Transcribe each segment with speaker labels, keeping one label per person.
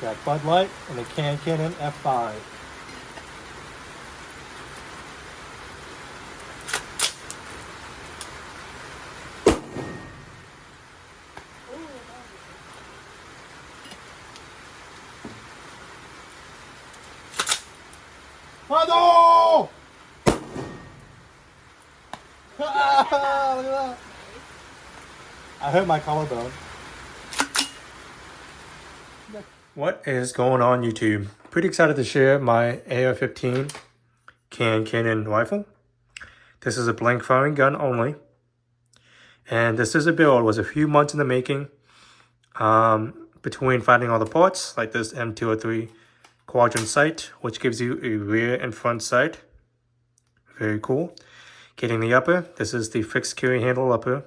Speaker 1: Got Bud Light and the Can Cannon F5. Oh no! Ah, look at that. I hurt my collarbone. What is going on, YouTube? Pretty excited to share my AR-15 Cannon rifle. This is a blank firing gun only. And this is a build, was a few months in the making. Between finding all the parts, like this M203 quadrant sight, which gives you a rear and front sight. Very cool. Getting the upper, this is the fixed carry handle upper.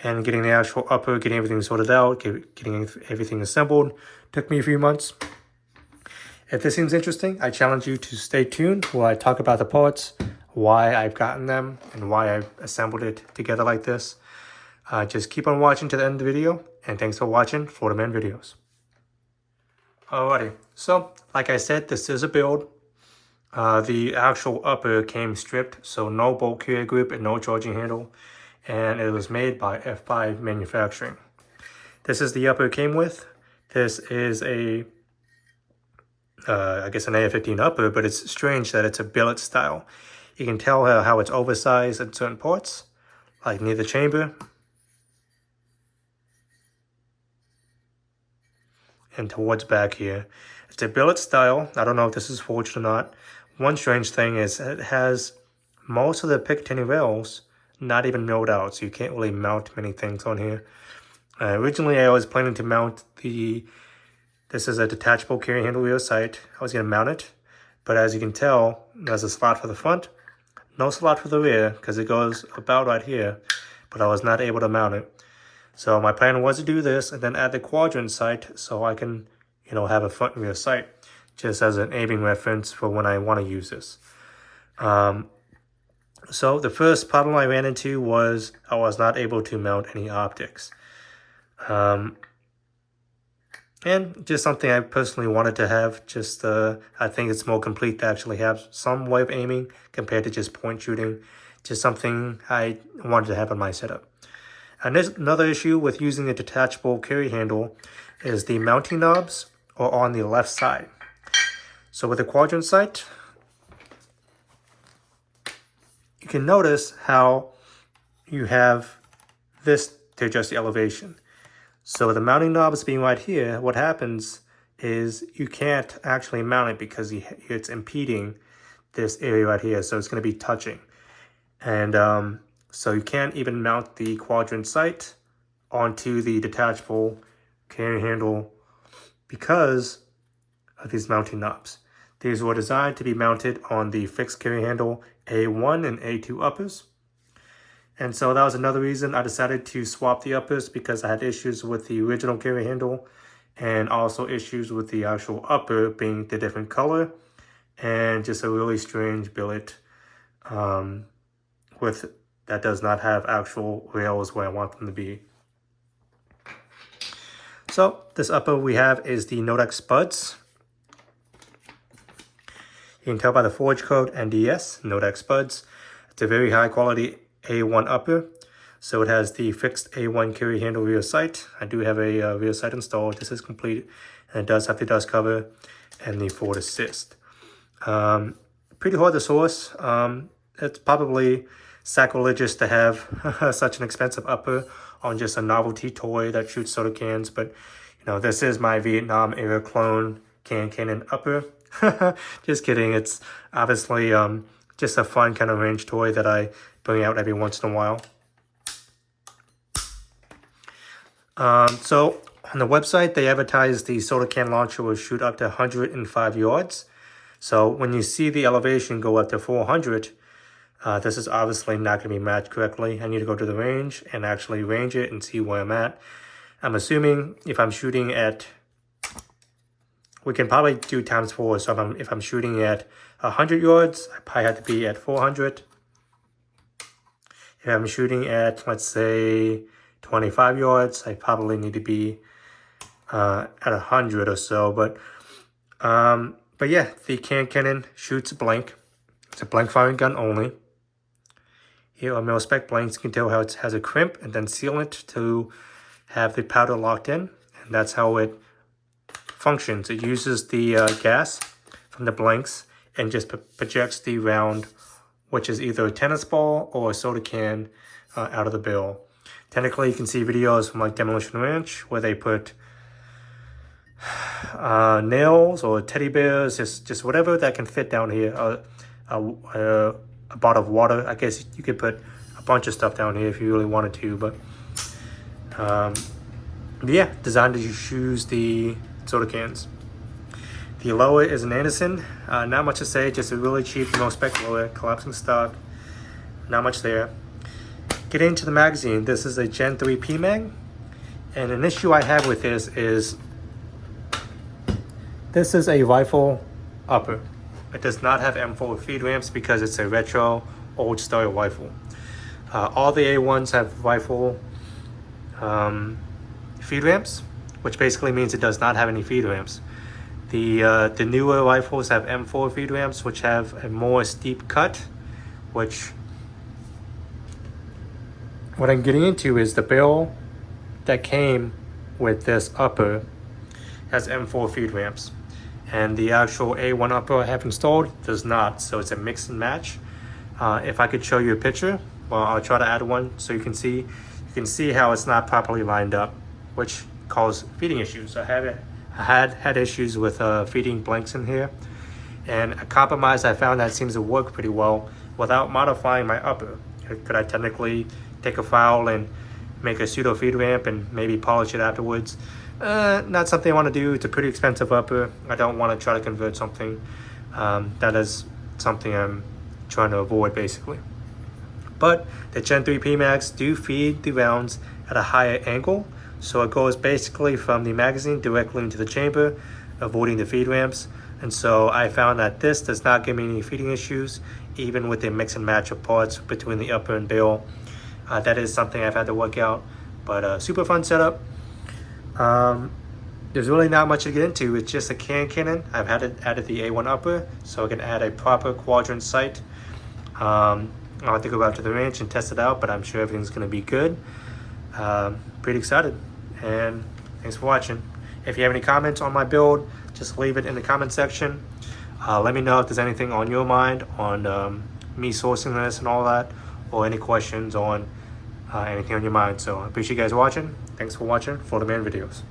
Speaker 1: And getting the actual upper, getting everything sorted out, getting everything assembled, took me a few months. If this seems interesting, I challenge you to stay tuned while I talk about the parts, why I've gotten them, and why I've assembled it together like this. Just keep on watching to the end of the video, and thanks for watching Florida Man Videos. Alrighty, so like I said, this is a build. The actual upper came stripped, so no bolt carrier grip and no charging handle, and it was made by F5 Manufacturing. This is the upper it came with. This is a, I guess an AR-15 upper, but it's strange that it's a billet style. You can tell how it's oversized in certain parts, like near the chamber, and towards back here. It's a billet style. I don't know if this is forged or not. One strange thing is it has most of the Picatinny rails not even milled out, so you can't really mount many things on here. Originally, I was planning to mount this is a detachable carry handle rear sight. I was going to mount it, but as you can tell, there's a slot for the front, no slot for the rear, because it goes about right here, but I was not able to mount it. So my plan was to do this and then add the quadrant sight so I can, have a front and rear sight, just as an aiming reference for when I want to use this. So the first problem I ran into was I was not able to mount any optics. And just something I personally wanted to have, I think it's more complete to actually have some way of aiming compared to just point shooting. Just something I wanted to have in my setup. And there's another issue with using a detachable carry handle is the mounting knobs are on the left side. So with the quadrant sight, you can notice how you have this to adjust the elevation. So the mounting knobs being right here, what happens is you can't actually mount it because it's impeding this area right here. So it's going to be touching. And so you can't even mount the quadrant sight onto the detachable carry handle because of these mounting knobs. These were designed to be mounted on the fixed carry handle A1 and A2 uppers. And so that was another reason I decided to swap the uppers, because I had issues with the original carry handle and also issues with the actual upper being the different color and just a really strange billet that does not have actual rails where I want them to be. So this upper we have is the Nodex Buds. You can tell by the forge code NDS, Nodex Buds. It's a very high quality A1 upper. So it has the fixed A1 carry handle rear sight. I do have a rear sight installed. This is complete. And it does have the dust cover and the forward assist. Pretty hard to source. It's probably sacrilegious to have such an expensive upper on just a novelty toy that shoots soda cans. But, this is my Vietnam era clone Cannon upper. Just kidding. It's obviously just a fun kind of range toy that I bring out every once in a while. So on the website, they advertise the soda can launcher will shoot up to 105 yards. So when you see the elevation go up to 400, this is obviously not going to be matched correctly. I need to go to the range and actually range it and see where I'm at. I'm assuming if I'm shooting at, we can probably do ×4. So if I'm shooting at 100 yards, I probably have to be at 400. If I'm shooting at, let's say, 25 yards, I probably need to be at 100 or so. But yeah, the Can Cannon shoots blank. It's a blank firing gun only. Here are mil-spec blanks. You can tell how it has a crimp and then sealant to have the powder locked in. And that's how it functions. It uses the gas from the blanks and just projects the round, which is either a tennis ball or a soda can, out of the barrel. Technically, you can see videos from like Demolition Ranch where they put nails or teddy bears, just whatever that can fit down here. A bottle of water. I guess you could put a bunch of stuff down here if you really wanted to, but yeah, designed to use the soda cans. The lower is an Anderson. Not much to say, just a really cheap mil-spec lower, collapsing stock. Not much there. Getting into the magazine, this is a Gen 3 PMag, and an issue I have with this is a rifle upper. It does not have M4 feed ramps because it's a retro old style rifle. All the A1s have rifle feed ramps, which basically means it does not have any feed ramps. The newer rifles have M4 feed ramps, which have a more steep cut, which what I'm getting into is the barrel that came with this upper has M4 feed ramps. And the actual A1 upper I have installed does not, so it's a mix and match. If I could show you a picture, well, I'll try to add one so you can see how it's not properly lined up, which causes feeding issues. I had issues with feeding blanks in here, and a compromise I found that seems to work pretty well without modifying my upper. Could I technically take a file and make a pseudo feed ramp and maybe polish it afterwards? Not something I want to do. It's a pretty expensive upper. I don't want to try to convert something. That is something I'm trying to avoid, basically. But the Gen 3 PMags do feed the rounds at a higher angle, so it goes basically from the magazine directly into the chamber, avoiding the feed ramps. And so I found that this does not give me any feeding issues, even with the mix and match of parts between the upper and barrel. That is something I've had to work out, but super fun setup. There's really not much to get into. It's just a Can Cannon. I've added the A1 upper so I can add a proper quadrant sight. I'll have to go out to the range and test it out, but I'm sure everything's going to be good. Pretty excited, and thanks for watching. If you have any comments on my build, just leave it in the comment section. Let me know if there's anything on your mind on me sourcing this and all that, or any questions on anything on your mind. So I appreciate you guys watching. Thanks for watching Florida Man Videos.